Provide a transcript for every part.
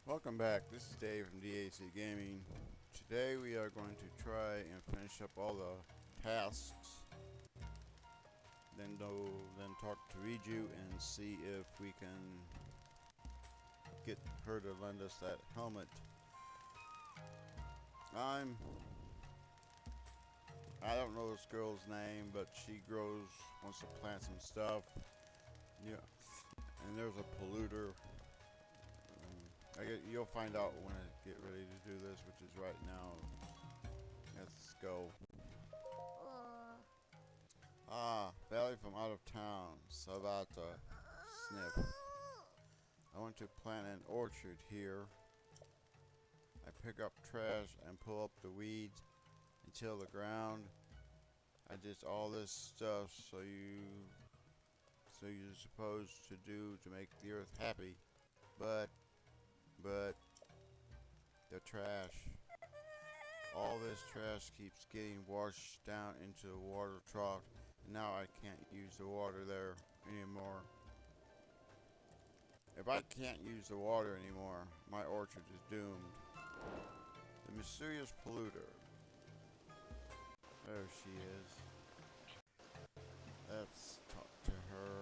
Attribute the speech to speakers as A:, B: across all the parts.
A: Welcome back. This is Dave from DAC Gaming. Today we are going to try and finish up all the tasks, then talk to Riju and see if we can get her to lend us that helmet. I don't know this girl's name, but she wants to plant some stuff. Yeah, and there's a polluter. You'll find out when I get ready to do this, which is right now. Let's go. Valley from out of town. Savata. Sniff. I want to plant an orchard here. I pick up trash and pull up the weeds and till the ground. I did all this stuff so you're supposed to do to make the earth happy. But the trash. All this trash keeps getting washed down into the water trough, and now I can't use the water there anymore. If I can't use the water anymore, my orchard is doomed. The mysterious polluter. There she is. Let's talk to her.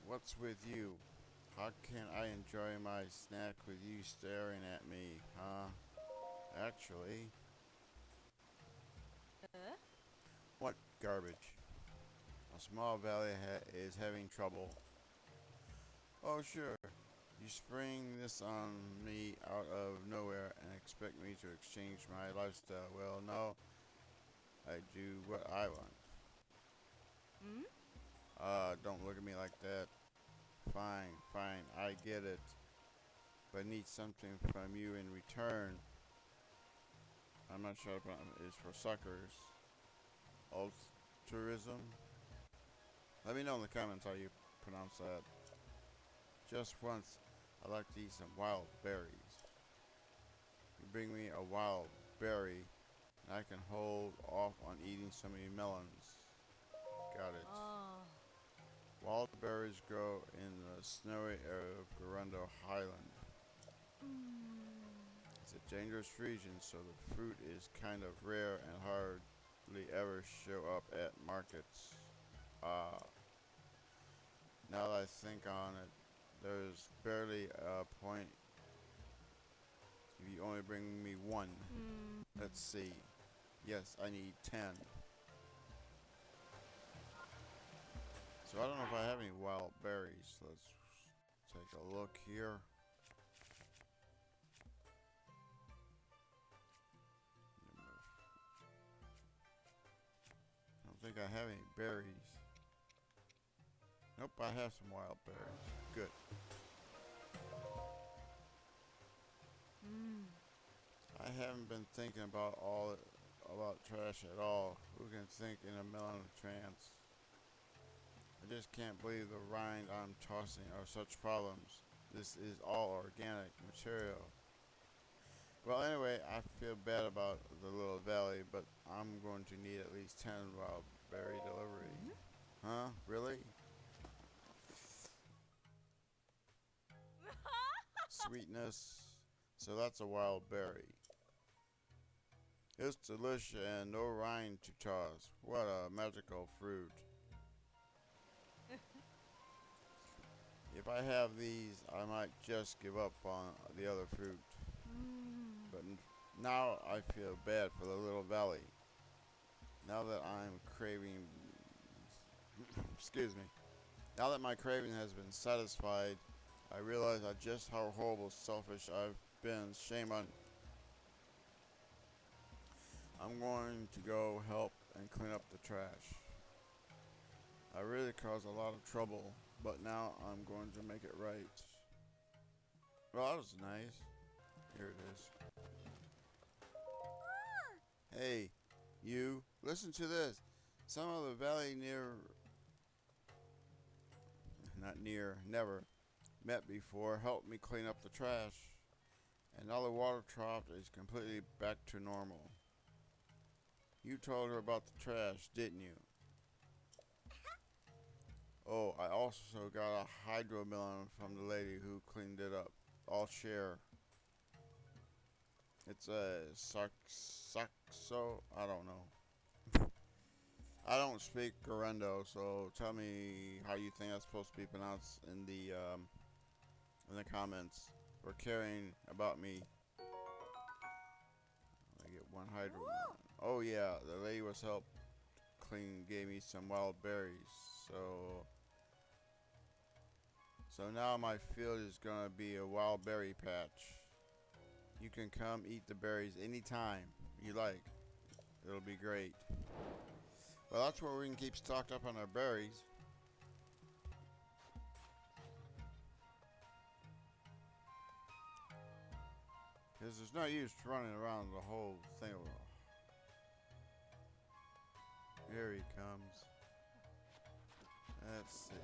A: What's with you? How can I enjoy my snack with you staring at me, huh? Actually, what garbage? A small valley is having trouble. Oh sure, you spring this on me out of nowhere and expect me to exchange my lifestyle. Well, no, I do what I want. Don't look at me like that. Fine, I get it. But I need something from you in return. I'm not sure if it is for suckers. Altruism? Let me know in the comments how you pronounce that. Just once, I'd like to eat some wild berries. You bring me a wild berry, and I can hold off on eating so many melons. Got it. Wild berries grow in the snowy area of Gerundo Highland. It's a dangerous region, so the fruit is kind of rare and hardly ever show up at markets. Now that I think on it, there's barely a point if you only bring me one. Let's see. Yes, I need 10. So I don't know if I have any wild berries. Let's take a look here. I don't think I have any berries. Nope, I have some wild berries. Good. I haven't been thinking about trash at all. Who can think in a melon trance? I just can't believe the rind I'm tossing are such problems. This is all organic material. Well, anyway, I feel bad about the little valley, but I'm going to need at least 10 wild berry deliveries. Huh? Really? Sweetness. So that's a wild berry. It's delicious and no rind to toss. What a magical fruit. If I have these, I might just give up on the other fruit. But now I feel bad for the little valley. Now that I'm craving... excuse me. Now that my craving has been satisfied, I realize just how horrible selfish I've been. Shame on... I'm going to go help and clean up the trash. I really caused a lot of trouble, but now I'm going to make it right. Well, that was nice. Here it is. Hey, you, listen to this. Some of the valley never met before helped me clean up the trash. And now the water trough is completely back to normal. You told her about the trash, didn't you? Oh, I also got a hydro melon from the lady who cleaned it up. I'll share. It's a saxo. I don't know. I don't speak Gerundo, so tell me how you think that's supposed to be pronounced in the comments. Or caring about me. I get one hydro melon. Oh yeah, the lady was help clean gave me some wild berries. So now my field is gonna be a wild berry patch. You can come eat the berries anytime you like. It'll be great. Well, that's where we can keep stocked up on our berries. Because there's no use running around the whole thing. Here he comes. Let's see.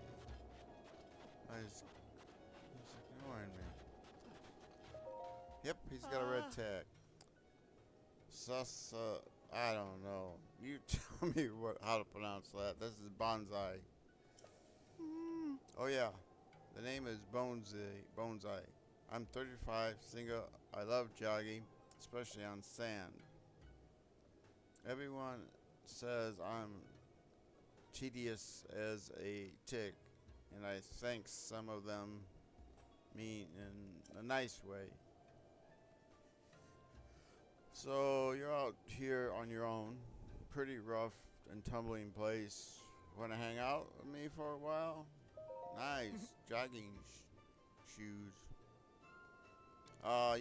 A: He's ignoring me. Yep, he's got a red tag. I don't know. You tell me how to pronounce that. This is bonsai. Oh yeah, the name is Bonsai. I'm 35, single. I love jogging, especially on sand. Everyone says I'm tedious as a tick, and I think some of them mean in a nice way. So you're out here on your own, pretty rough and tumbling place. Want to hang out with me for a while? Nice jogging shoes.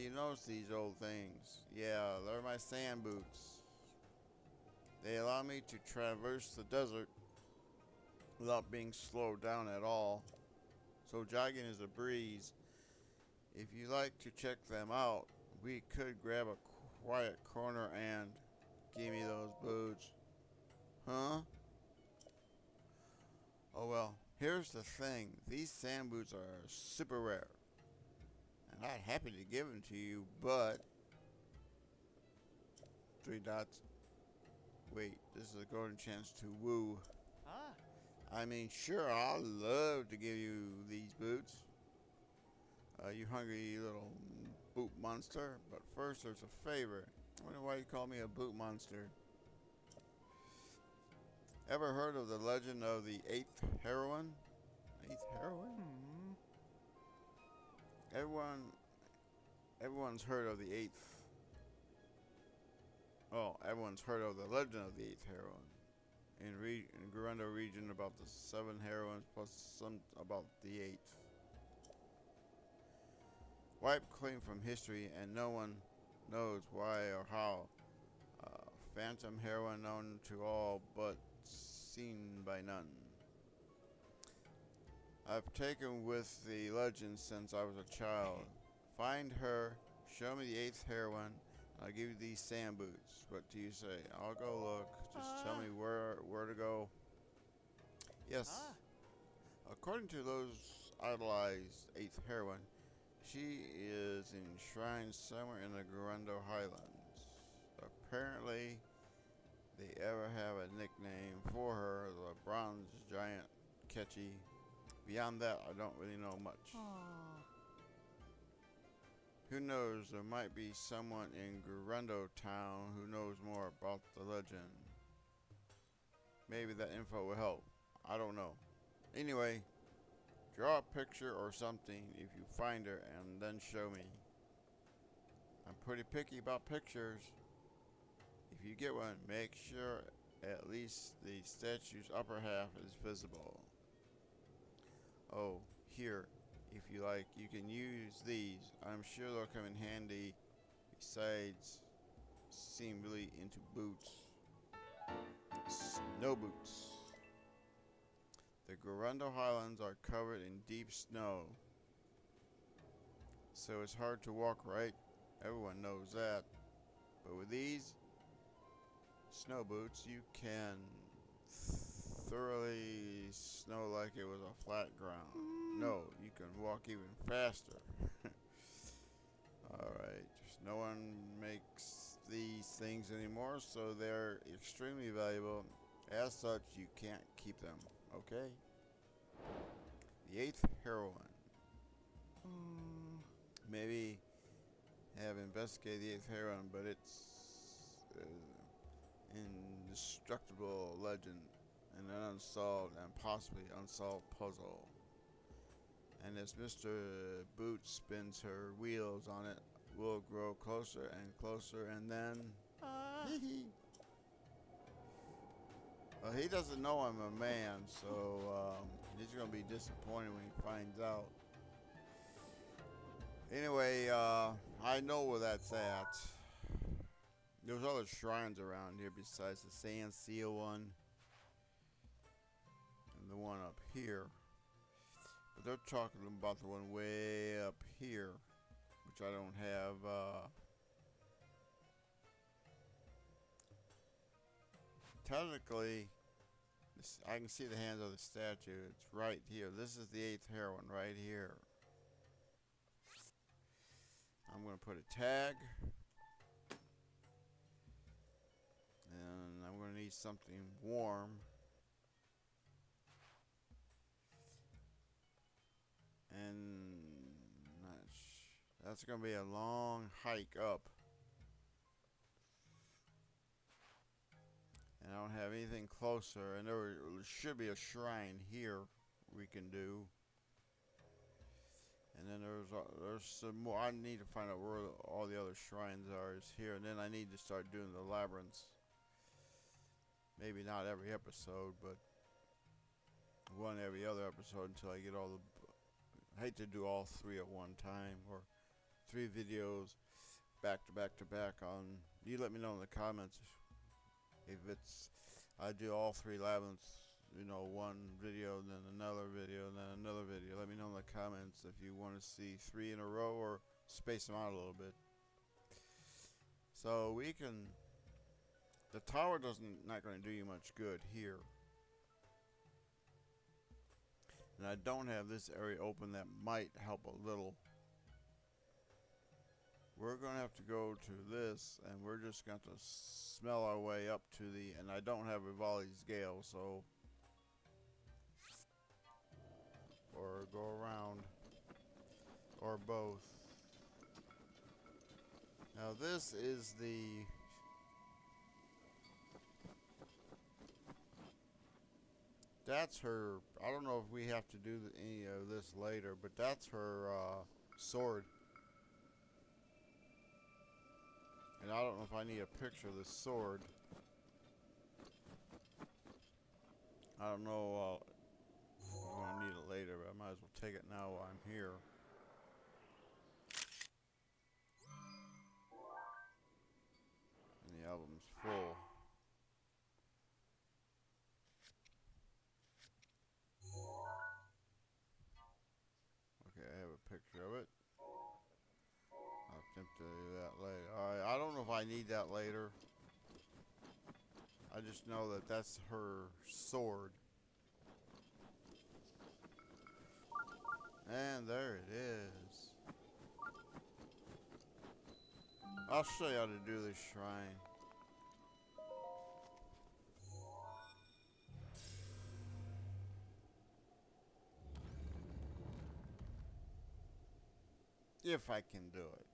A: You notice these old things. Yeah, they're my sand boots. They allow me to traverse the desert without being slowed down at all. So jogging is a breeze. If you like to check them out, we could grab a quiet corner and give me those boots. Huh? Oh well, here's the thing. These sand boots are super rare. And I'm happy to give them to you, but... Three dots. Wait, this is a golden chance to woo. I mean, sure, I'd love to give you these boots. You hungry little boot monster. But first, there's a favor. I wonder why you call me a boot monster. Ever heard of the legend of the eighth heroine? Eighth heroine? Everyone's heard of the eighth. Oh, everyone's heard of the legend of the eighth heroine. In Gerundo region, about the 7 heroines plus some about the 8th. Wiped clean from history, and no one knows why or how. Phantom heroine known to all, but seen by none. I've taken with the legend since I was a child. Find her, show me the 8th heroine, I'll give you these sand boots. What do you say? I'll go look. Just tell me where to go. Yes. According to those idolized 8th heroine, she is enshrined somewhere in the Gerundo Highlands. Apparently, they ever have a nickname for her, the Bronze Giant Ketchy. Beyond that, I don't really know much. Who knows, there might be someone in Gerundo town who knows more about the legend. Maybe that info will help. I don't know. Anyway, draw a picture or something if you find her and then show me. I'm pretty picky about pictures. If you get one, make sure at least the statue's upper half is visible. Oh, here. If you like, you can use these. I'm sure they'll come in handy. Besides, seem really into boots. Snow boots. The Gerundo Highlands are covered in deep snow, so it's hard to walk right. Everyone knows that. But with these snow boots, you can thoroughly snow like it was a flat ground. No, you can walk even faster. Alright, no one makes these things anymore, so they're extremely valuable. As such, you can't keep them, okay? The eighth heroine. Maybe have investigated the eighth heroine, but it's indestructible legend and an unsolved and possibly unsolved puzzle. And as Mr. Boots spins her wheels on it, we'll grow closer and closer, and then... Well, he doesn't know I'm a man, so he's going to be disappointed when he finds out. Anyway, I know where that's at. There's other shrines around here besides the Sand Seal one and the one up here. But they're talking about the one way up here, which I don't have. Technically, I can see the hands of the statue. It's right here. This is the eighth heroine right here. I'm going to put a tag. And I'm going to need something warm. And that's going to be a long hike up. And I don't have anything closer. And there should be a shrine here we can do. And then there's some more. I need to find out where all the other shrines are. Is here. And then I need to start doing the labyrinths. Maybe not every episode, but one every other episode until I get all the... I hate to do all three at one time, or 3 videos back to back to back on... You let me know in the comments if it's... I do all 3 labyrinths, you know, one video, then another video, and then another video. Let me know in the comments if you want to see 3 in a row or space them out a little bit. So we can... The tower not going to do you much good here. And I don't have this area open. That might help a little. We're going to have to go to this, and we're just going to smell our way up to the... And I don't have Rivali's Gale, so... Or go around. Or both. Now this is the... That's her... I don't know if we have to do any of this later, but that's her sword. And I don't know if I need a picture of the sword. I don't know. I'm going to need it later, but I might as well take it now while I'm here. And the album's full. Okay, I have a picture of it. I'll attempt to do that later. Alright, I don't know if I need that later. I just know that that's her sword. And there it is. I'll show you how to do this shrine. If I can do it.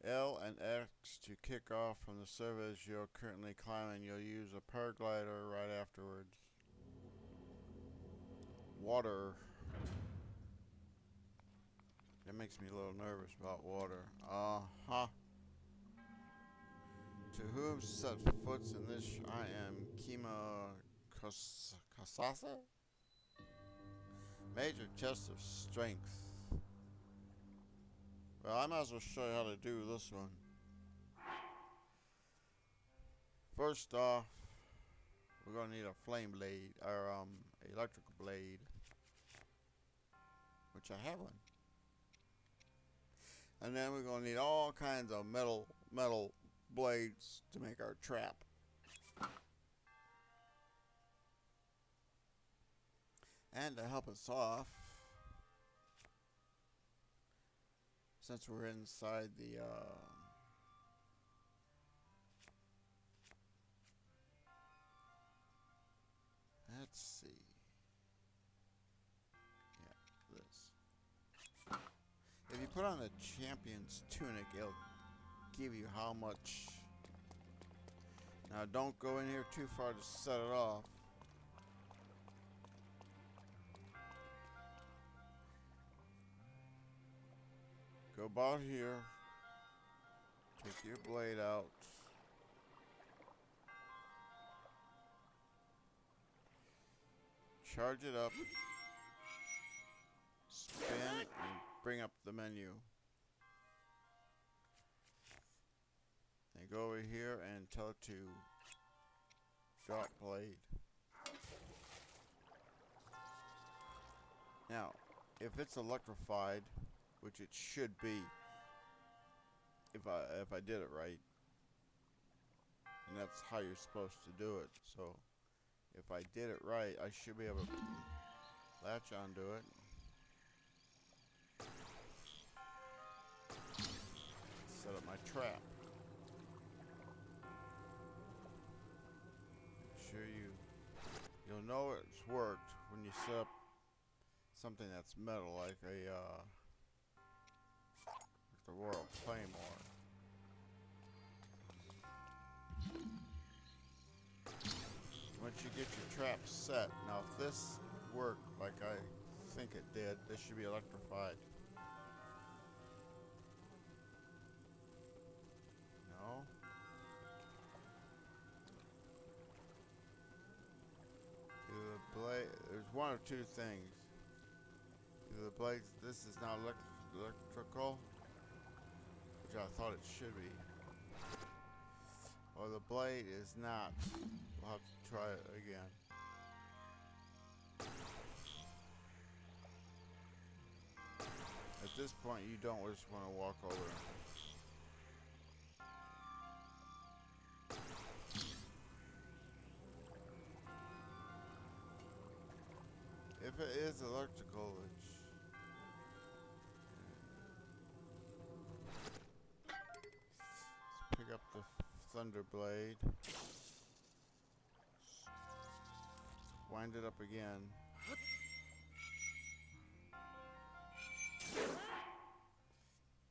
A: L and X to kick off from the surface you're currently climbing. You'll use a paraglider right afterwards. Water. That makes me a little nervous about water. To whom sets foot in this, I am Kima Kasasa? Major test of strength. Well, I might as well show you how to do this one. First off, we're going to need a flame blade, or electrical blade. Which I have one. And then we're going to need all kinds of metal blades to make our trap. And to help us off, Since we're inside the let's see. Yeah, this. If you put on the champion's tunic, it'll give you how much. Now don't go in here too far to set it off. Go about here. Take your blade out. Charge it up. Spin and bring up the menu. And go over here and tell it to drop blade. Now, if it's electrified, which it should be, if I did it right, and that's how you're supposed to do it. So, if I did it right, I should be able to latch onto it. Set up my trap. Make sure you'll know it's worked when you set up something that's metal, like a like the Royal Claymore. Once you get your trap set, now if this worked like I think it did, this should be electrified. No? Either the blade, there's one of two things. Either the blade, this is not electrical, which I thought it should be, or the blade is not. We'll have to try it again. At this point, you don't just want to walk over. If it is electrical, let's pick up the thunder blade. Wind it up again.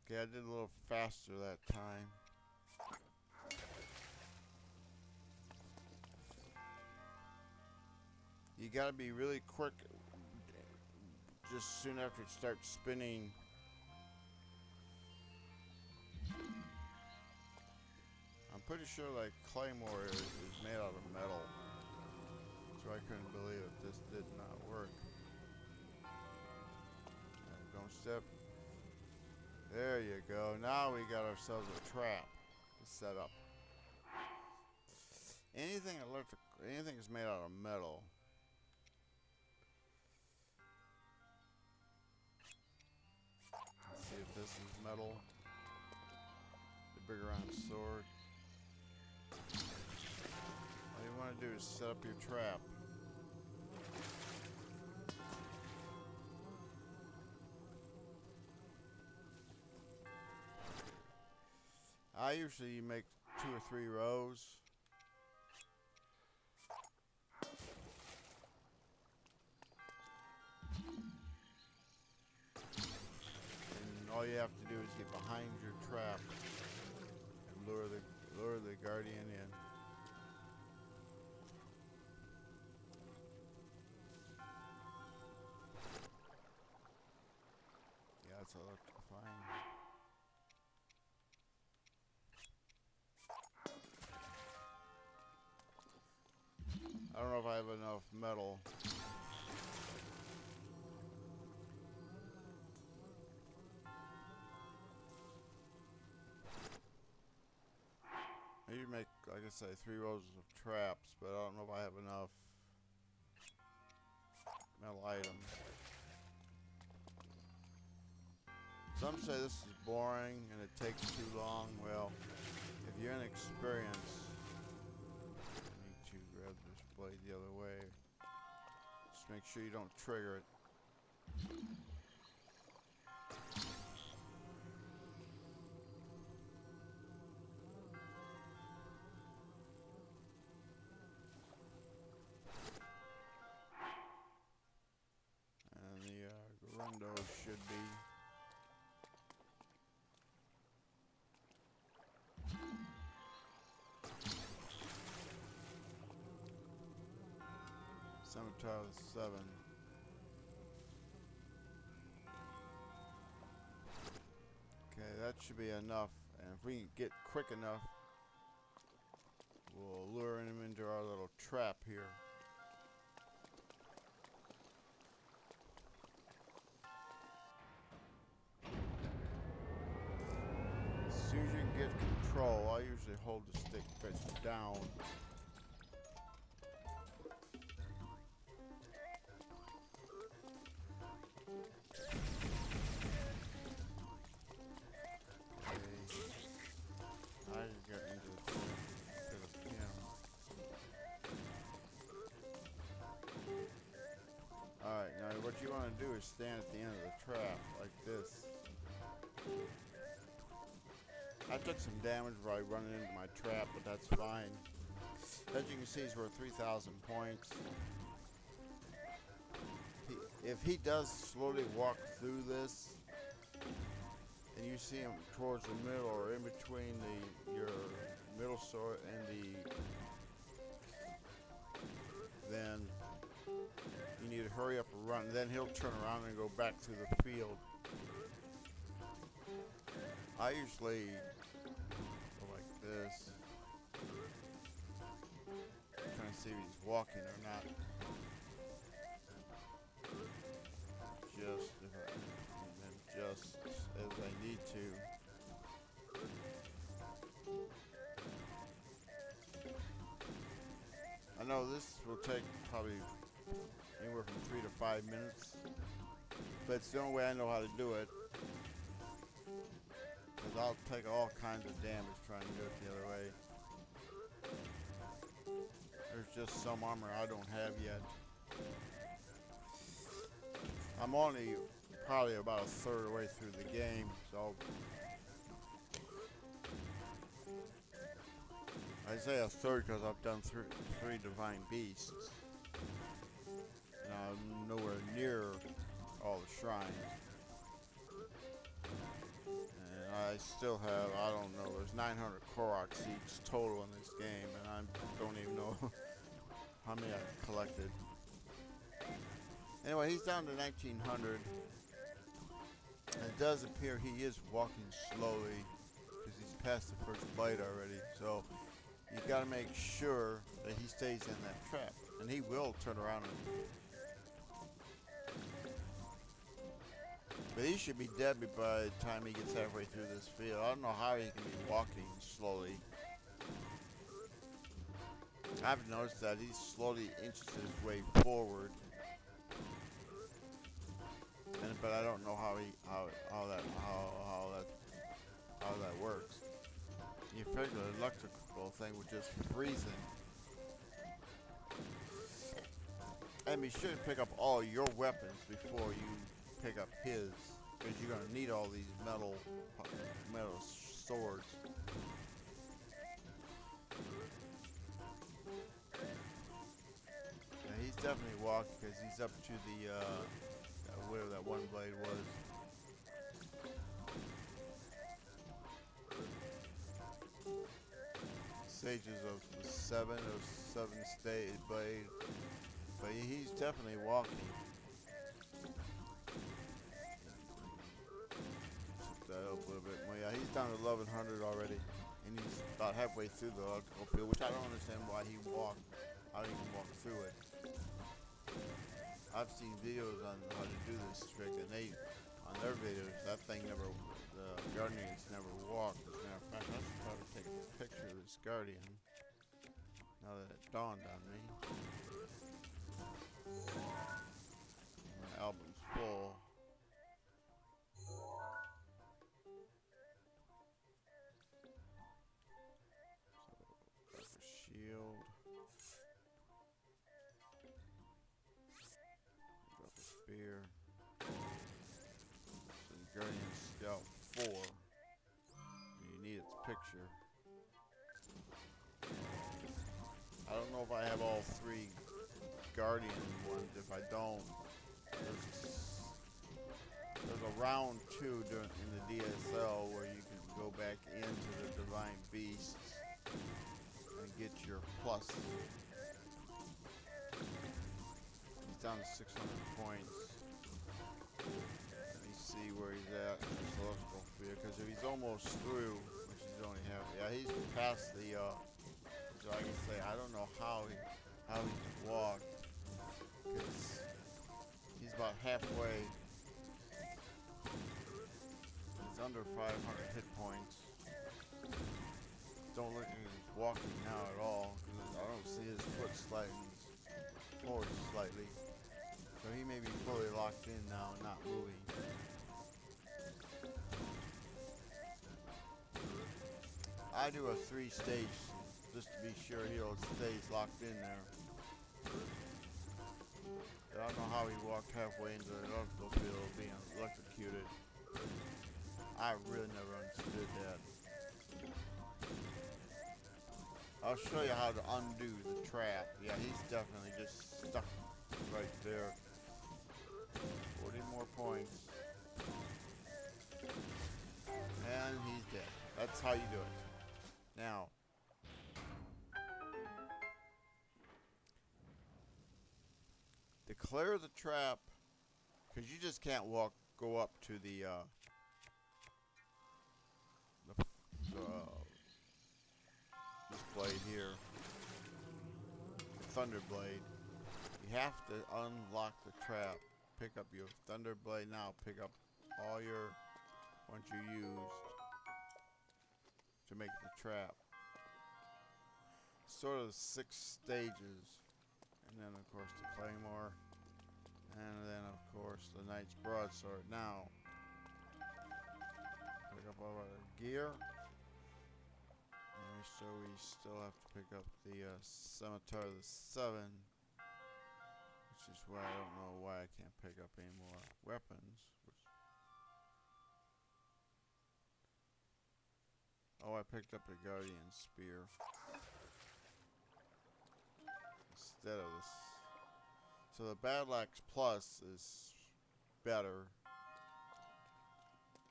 A: Okay, I did a little faster that time. You gotta be really quick just soon after it starts spinning. I'm pretty sure like Claymore is made out of metal. So I couldn't believe it. This did not work. And don't step. There you go. Now we got ourselves a trap to set up. Anything electric, anything is made out of metal. Let's see if this is metal. The big round sword. All you want to do is set up your trap. I usually make 2 or 3 rows. And all you have to do is get behind your trap and lure the guardian in. Yeah, it's electrifying. I don't know if I have enough metal. Maybe make, like I say, 3 rows of traps, but I don't know if I have enough metal items. Some say this is boring and it takes too long. Well, if you're inexperienced, I need to grab this blade the other way. Just make sure you don't trigger it. reptile is 7. Okay, that should be enough. And if we can get quick enough, we'll lure him into our little trap here. As soon as you can get control, I usually hold the stick fish down. I can get into the pin. Alright, now what you want to do is stand at the end of the trap, like this. I took some damage by running into my trap, but that's fine. As you can see, he's worth 3,000 points. If he does slowly walk through this, and you see him towards the middle or in between your middle sword and then you need to hurry up and run. Then he'll turn around and go back through the field. I usually go like this, trying to see if he's walking or not. Just as I need to. I know this will take probably anywhere from 3 to 5 minutes, but it's the only way I know how to do it. Because I'll take all kinds of damage trying to do it the other way. There's just some armor I don't have yet. I'm only probably about a third of the way through the game, so I say a third because I've done three divine beasts, and I'm nowhere near all the shrines, and I still have, I don't know, there's 900 Korok seeds total in this game, and I don't even know how many I've collected. Anyway, he's down to 1900. And it does appear he is walking slowly because he's past the first bite already. So you got to make sure that he stays in that trap, and he will turn around. But he should be dead by the time he gets halfway through this field. I don't know how he can be walking slowly. I've noticed that he slowly inches his way forward. But I don't know how that works. You figure the electrical thing would just freeze him. And be sure to pick up all your weapons before you pick up his, because you're gonna need all these metal swords. Yeah, he's definitely walking because he's up to the whatever that one blade was. Sages of the seven stage blade, but he's definitely walking. Set that up a little bit more. Yeah, he's down to 1100 already, and he's about halfway through the electrical field, which I don't understand why he walked. I didn't even walk through it. I've seen videos on how to do this trick, and on their videos, the Guardians never walked. As a matter of fact, I should probably take a picture of this Guardian, now that it dawned on me. My album's full. So, got the shield. Drop a spear. Guardian Scout 4. You need its picture. I don't know if I have all 3 Guardian ones. If I don't, there's a round 2 in the DSL where you can go back into the Divine Beasts and get your plus. He's down to 600 points. Let me see where he's at in this electrical field, because if he's almost through, which he's only half, yeah, he's past the, so I can say, I don't know how he can walk, because he's about halfway. He's under 500 hit points. Don't look like he's walking now at all, because I don't see his foot sliding forward slightly. So he may be fully locked in now and not moving. I do a 3-stage just to be sure he stays locked in there. I don't know how he walked halfway into the electrical field being electrocuted. I really never understood that. I'll show you how to undo the trap. Yeah, he's definitely just stuck right there. 40 more points. And he's dead. That's how you do it. Now, to clear the trap, because you just can't go up to the this blade here, the Thunder Blade. You have to unlock the trap. Pick up your Thunder Blade now. Pick up all your ones you used to make the trap. Sort of 6 stages, and then of course the Claymore, and then of course the Knight's Broadsword. Now, pick up all our gear. And so we still have to pick up the Scimitar of the 7, which is why I don't know why I can't pick up any more weapons. Oh, I picked up a Guardian Spear instead of this. So the Battle Axe Plus is better.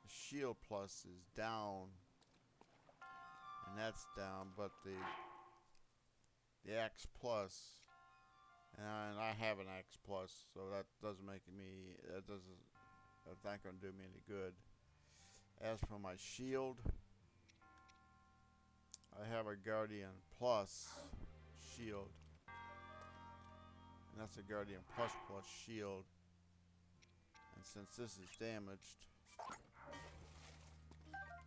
A: The Shield Plus is down. And that's down, but the Axe Plus, and I have an Axe Plus, so that doesn't make me, that's not going to do me any good. As for my shield, I have a Guardian Plus shield, and that's a Guardian Plus Plus shield, and since this is damaged,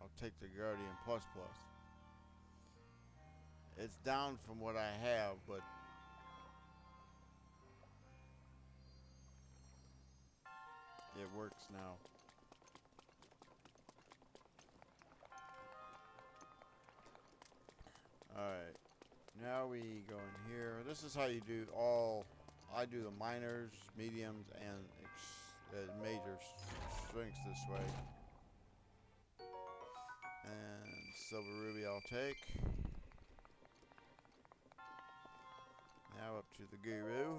A: I'll take the Guardian Plus Plus. It's down from what I have, but it works now. Alright, now we go in here. This is how you do I do the minors, mediums, and major strengths this way. And Silver Ruby I'll take. Now up to the Guru.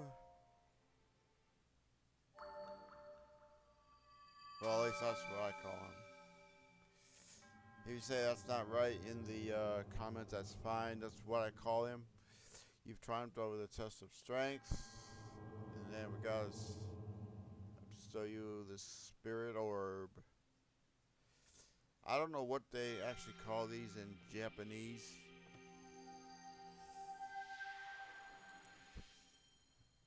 A: Well, at least that's what I call him. If you say that's not right in the comments, that's fine. That's what I call him. You've triumphed over the test of strength. And then we got to bestow you the Spirit Orb. I don't know what they actually call these in Japanese.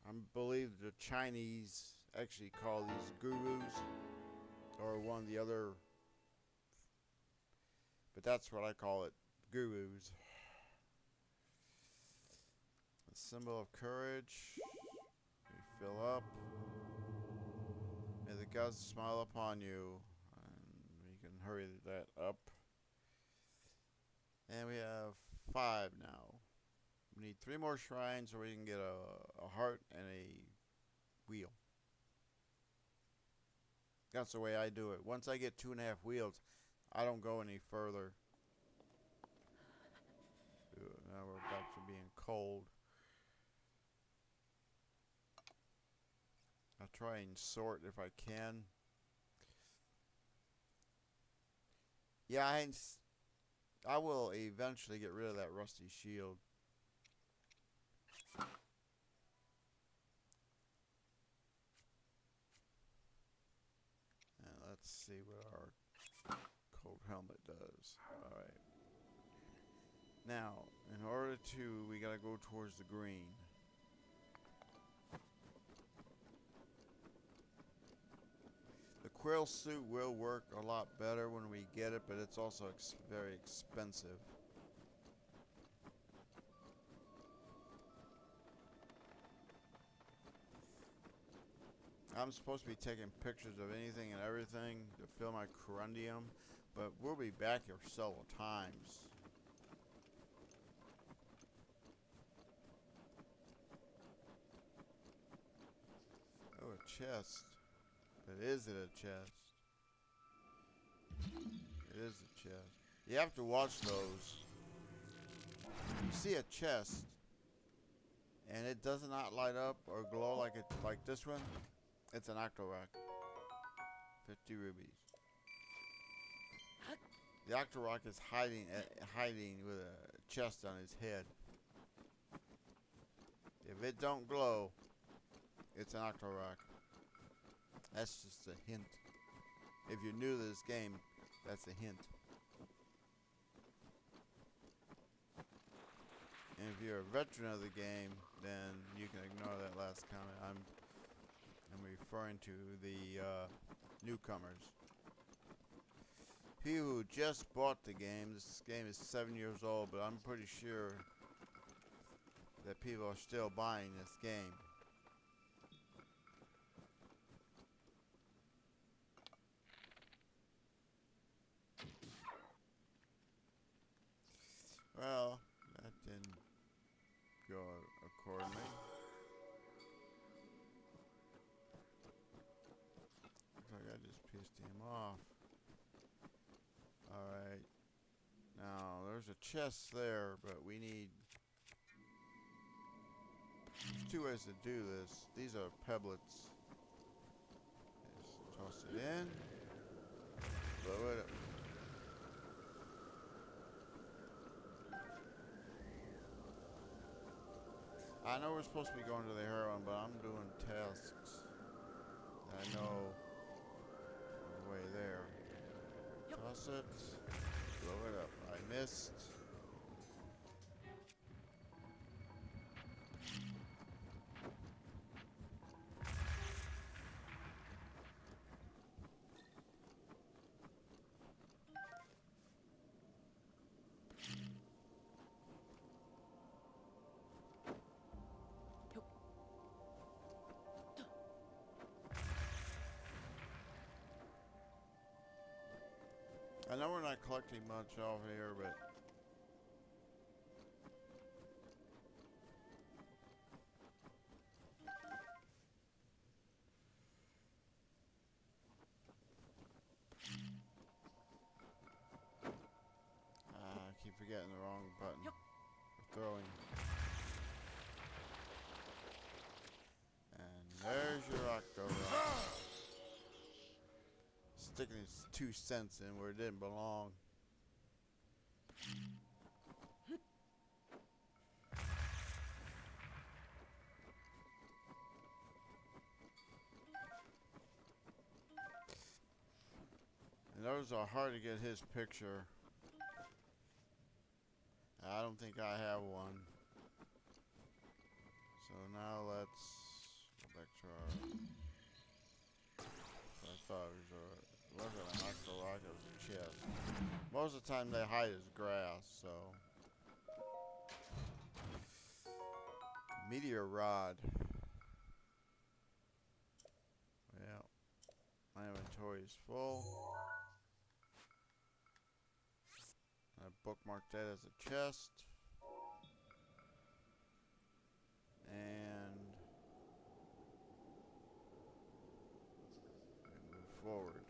A: I believe the Chinese actually call these gurus, or one of the other, but that's what I call it, gurus. The symbol of courage. We fill up. May the gods smile upon you. And we can hurry that up. And we have 5 now. We need 3 more shrines, or we can get a heart and a wheel. That's the way I do it. Once I get 2.5 wheels, I don't go any further. Now we're back to being cold. I'll try and sort if I can. Yeah, I will eventually get rid of that rusty shield. see what our cold helmet does. Alright. Now, in order to, we gotta go towards the green. The quill suit will work a lot better when we get it, but it's also very expensive. I'm supposed to be taking pictures of anything and everything to fill my corundium, but we'll be back here several times. Oh, a chest. But is it a chest? It is a chest. You have to watch those. If you see a chest and it does not light up or glow like this one, it's an Octorok. 50 rubies. The Octorok is hiding with a chest on his head. If it don't glow, it's an Octorok. That's just a hint. If you're new to this game, that's a hint. And if you're a veteran of the game, then you can ignore that last comment. I'm referring to the newcomers. He who just bought the game, this game is 7 years old, but I'm pretty sure that people are still buying this game. Well, that didn't go accordingly. Looks like I just pissed him off. Alright. Now, there's a chest there, but we need... There's two ways to do this. These are pebblets. Just toss it in. Blow it up. I know we're supposed to be going to the Heroine, but I'm doing tasks that I know on the way there. Yep. Toss it. Blow it up. I missed. I know we're not collecting much off here, but I keep forgetting the wrong button. Yep. Throwing. And there's your Octorok. Sticking his 2 cents in where it didn't belong. And those are hard to get his picture. I don't think I have one. So now let's go back to our... I thought it wasn't an Octorok, it was a chest. Most of the time they hide as grass, so. Meteor rod. Well, my inventory is full. I bookmarked that as a chest. And we move forward.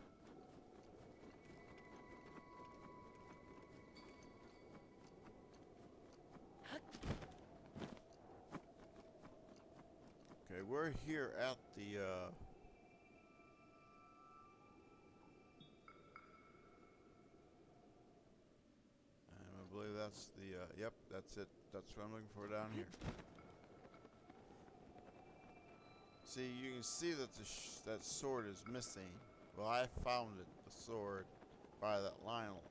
A: Okay, we're here at the and I believe that's the yep, that's it. That's what I'm looking for down here. See, you can see that that sword is missing. Well, I found it, the sword, by that Lionel.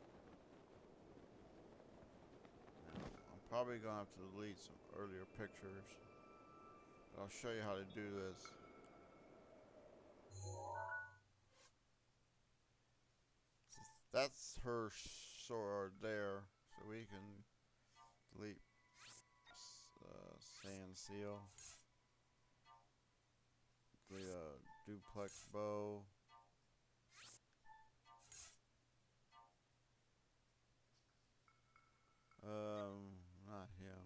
A: Now, I'm probably gonna have to delete some earlier pictures. But I'll show you how to do this. That's her sword there, so we can delete sand seal. Delete a duplex bow. Not him.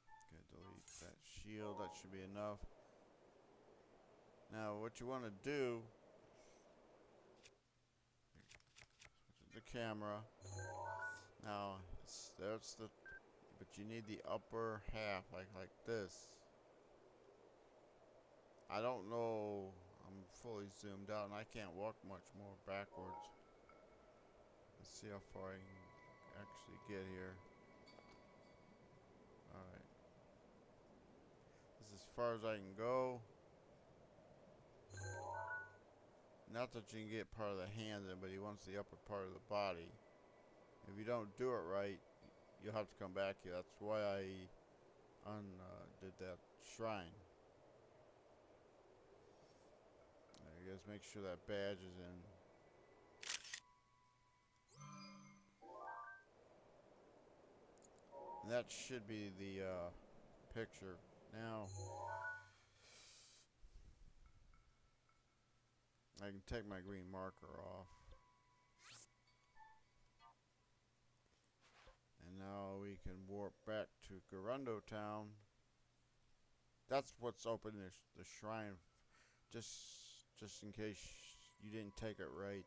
A: Okay, delete that shield. That should be enough. Now, what you want to do, switch the camera. Now, there's the, but you need the upper half, like this. I don't know. I'm fully zoomed out, and I can't walk much more backwards. Let's see how far I can actually get here. Alright. This is as far as I can go. Not that you can get part of the hands in, but he wants the upper part of the body. If you don't do it right, you'll have to come back here. That's why I did that shrine. I guess make sure that badge is in. And that should be the picture. Now, I can take my green marker off. And now we can warp back to Gerundo town. That's what's open the shrine, just in case you didn't take it right.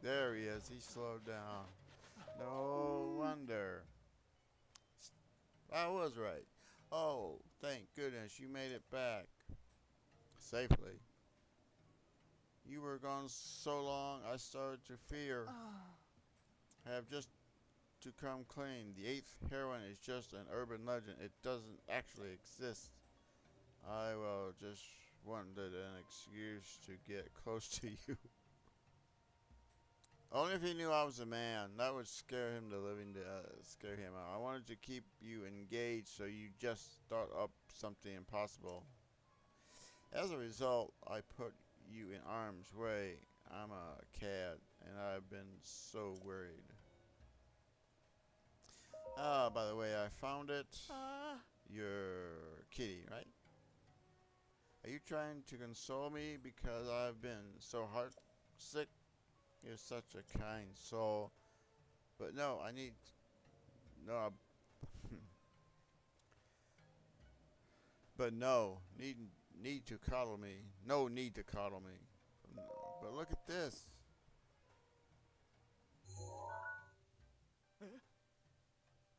A: There he is. He slowed down. No wonder. I was right. Oh, thank goodness you made it back safely. You were gone so long, I started to fear. I have just to come clean. The 8th heroine is just an urban legend. It doesn't actually exist. I just wanted an excuse to get close to you. Only if he knew I was a man. That would scare him scare him out. I wanted to keep you engaged, so you just thought up something impossible. As a result, I put you in harm's way. I'm a cad, and I've been so worried. By the way, I found it. Your kitty, right? Are you trying to console me because I've been so heartsick? You're such a kind soul. But no, I need... No, but no, need to coddle me. No need to coddle me. But look at this.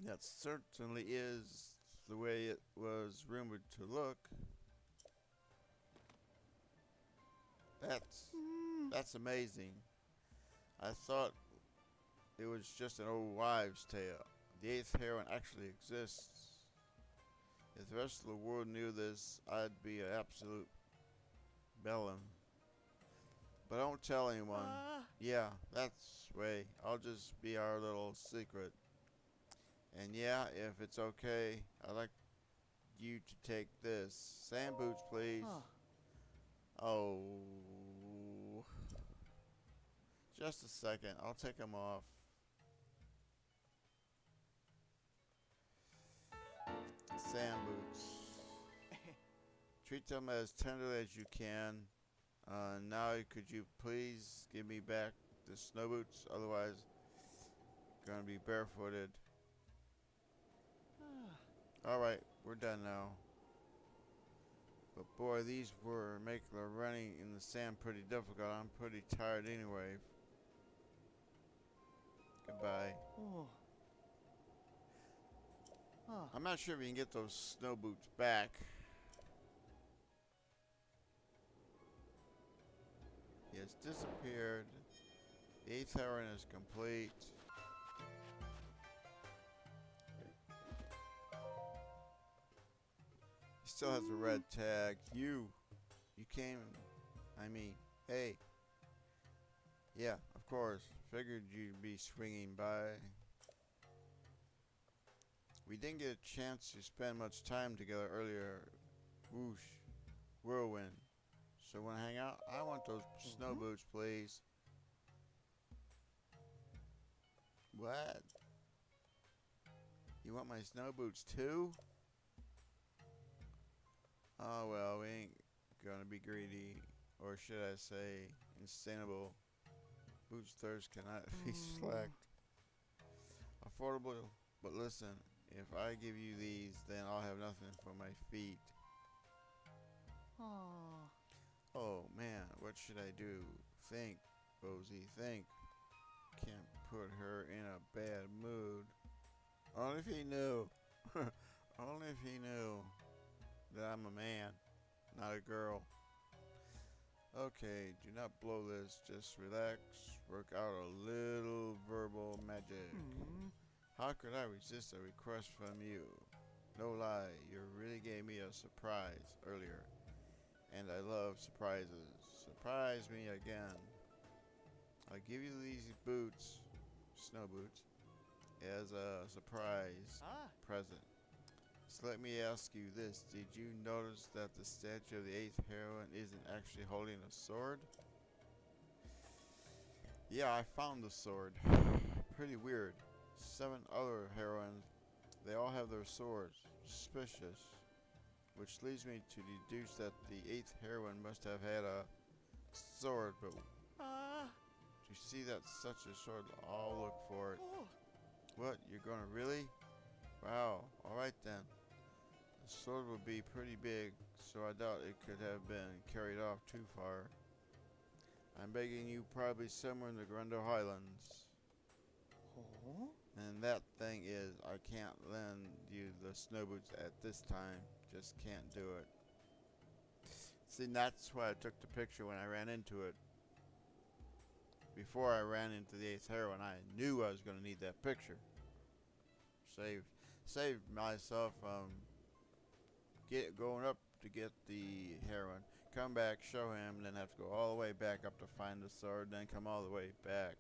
A: That certainly is the way it was rumored to look. That's amazing. I thought it was just an old wives' tale. The 8th heroine actually exists. If the rest of the world knew this, I'd be an absolute bellend. But don't tell anyone. Yeah, that's the way. I'll just be our little secret. And yeah, if it's okay, I'd like you to take this. Sand boots, please. Oh. Just a second. I'll take them off. Sand boots. Treat them as tenderly as you can. Now, could you please give me back the snow boots? Otherwise, I'm gonna be barefooted. Alright, we're done now. But boy, these were making the running in the sand pretty difficult. I'm pretty tired anyway. Goodbye. I'm not sure if you can get those snow boots back. He has disappeared. The 8th heroine is complete. still has a red tag. You came. I mean, hey. Yeah, of course. Figured you'd be swinging by. We didn't get a chance to spend much time together earlier. Whoosh. Whirlwind. So wanna hang out? I want those snow boots, please. What? You want my snow boots too? Oh well, we ain't gonna be greedy. Or should I say, unsustainable. Boots thirst cannot be slacked. Affordable, but listen, if I give you these, then I'll have nothing for my feet.
B: Aww.
A: Oh man, what should I do? Think, Rosie, think. Can't put her in a bad mood. Only if he knew. Only if he knew that I'm a man, not a girl. Okay, do not blow this. Just relax. Work out a little verbal magic. How could I resist a request from you? No lie, you really gave me a surprise earlier. And I love surprises. Surprise me again. I'll give you these boots, snow boots, as a surprise present. So let me ask you this. Did you notice that the statue of the 8th heroine isn't actually holding a sword? Yeah, I found the sword. Pretty weird. 7 other heroines, they all have their swords. Suspicious. Which leads me to deduce that the 8th heroine must have had a sword, but to see that such a sword, I'll look for it. What? You're gonna really? Wow. Alright then. The sword would be pretty big, so I doubt it could have been carried off too far. I'm begging you, probably somewhere in the Gerundo Highlands. And that thing is, I can't lend you the snow boots at this time. Just can't do it. See, that's why I took the picture when I ran into it. Before I ran into the 8th heroine, I knew I was going to need that picture. Saved myself from going up to get the heroine, come back, show him, then have to go all the way back up to find the sword, then come all the way back.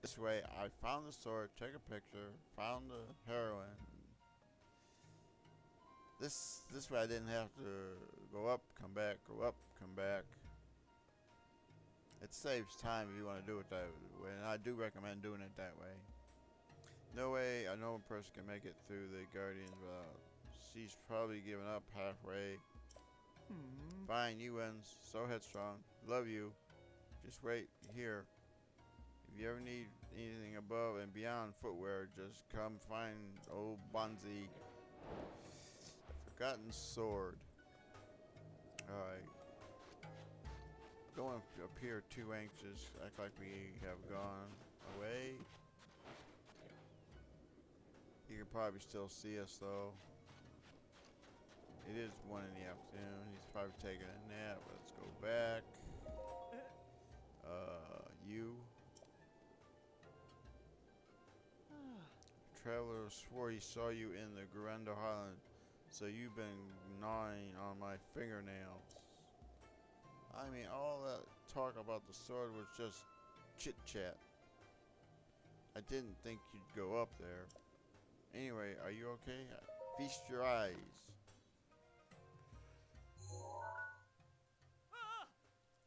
A: This way, I found the sword, took a picture, found the heroine. This way I didn't have to go up, come back, go up, come back. It saves time if you want to do it that way, and I do recommend doing it that way. No way a normal person can make it through the Guardians without. She's probably given up halfway. Fine, you win. So headstrong. Love you. Just wait here. If you ever need anything above and beyond footwear, just come find old Bonzi. The forgotten sword. Alright. Don't appear too anxious. Act like we have gone away. You can probably still see us though. It is 1 in the afternoon. He's probably taking a nap. Let's go back. You. Traveler swore he saw you in the Gerundo Highland, so you've been gnawing on my fingernails. I mean, all that talk about the sword was just chit-chat. I didn't think you'd go up there. Anyway, are you okay? Feast your eyes.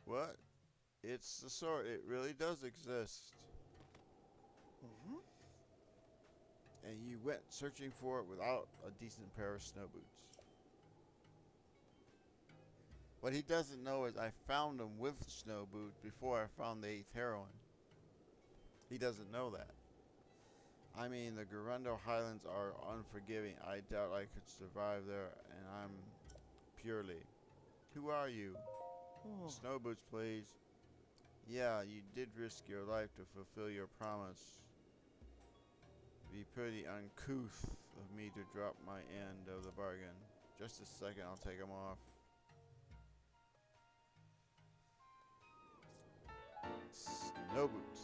A: What? It's the sword. It really does exist. And you went searching for it without a decent pair of snow boots. What he doesn't know is I found them with snow boots before I found the 8th heroine. He doesn't know that. I mean, the Gerundo Highlands are unforgiving. I doubt I could survive there, and I'm purely. Who are you? Snow boots, please. Yeah, you did risk your life to fulfill your promise. It'd be pretty uncouth of me to drop my end of the bargain. Just a second, I'll take them off. Snow boots.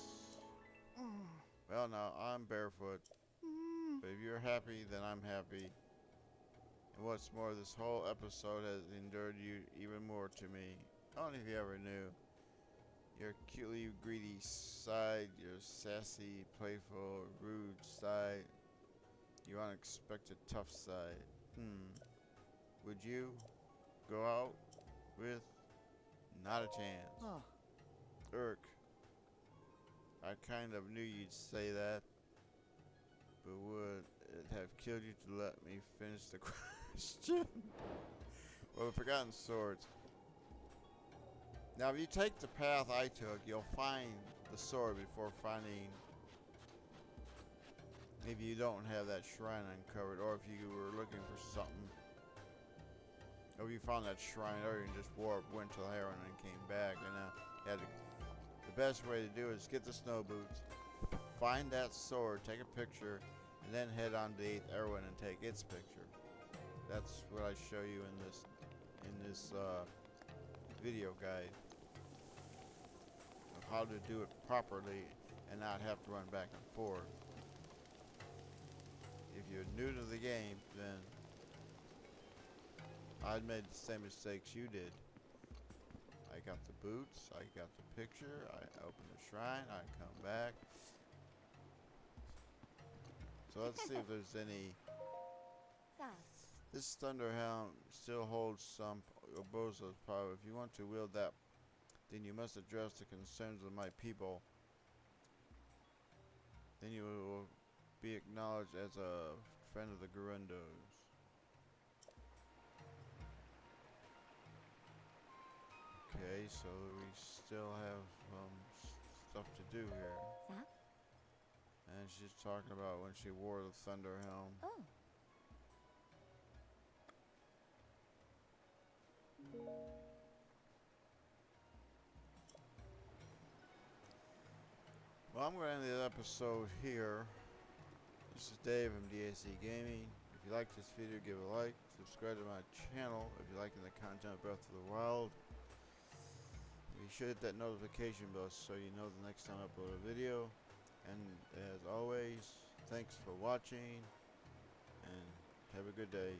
A: Well, now I'm barefoot, but if you're happy, then I'm happy. And what's more, this whole episode has endured you even more to me. Only if you ever knew. Your cutely greedy side, your sassy, playful, rude side, your unexpected tough side. Would you go out with? Not a chance.
B: Oh.
A: Irk, I kind of knew you'd say that, but would it have killed you to let me finish the question? Well, the Forgotten Swords. Now, if you take the path I took, you'll find the sword before finding. If you don't have that shrine uncovered, or if you were looking for something, or if you found that shrine earlier and just went to the Heroine and came back, and the best way to do it is get the snow boots, find that sword, take a picture, and then head on to the 8th Heroine and take its picture. That's what I show you in this video guide of how to do it properly and not have to run back and forth. If you're new to the game, then I made the same mistakes you did. I got the boots, I got the picture, I open the shrine, I come back. So let's see if there's any. This Thunderhound still holds some Obozo's power. If you want to wield that, then you must address the concerns of my people. Then you will be acknowledged as a friend of the Gerundos. Okay, so we still have stuff to do here. And she's talking about when she wore the Thunder Helm.
B: Oh.
A: Well, I'm going to end the episode here. This is Dave from DAC Gaming. If you like this video, give it a like. Subscribe to my channel if you're liking the content of Breath of the Wild. Be sure to hit that notification bell so you know the next time I upload a video. And as always, thanks for watching and have a good day.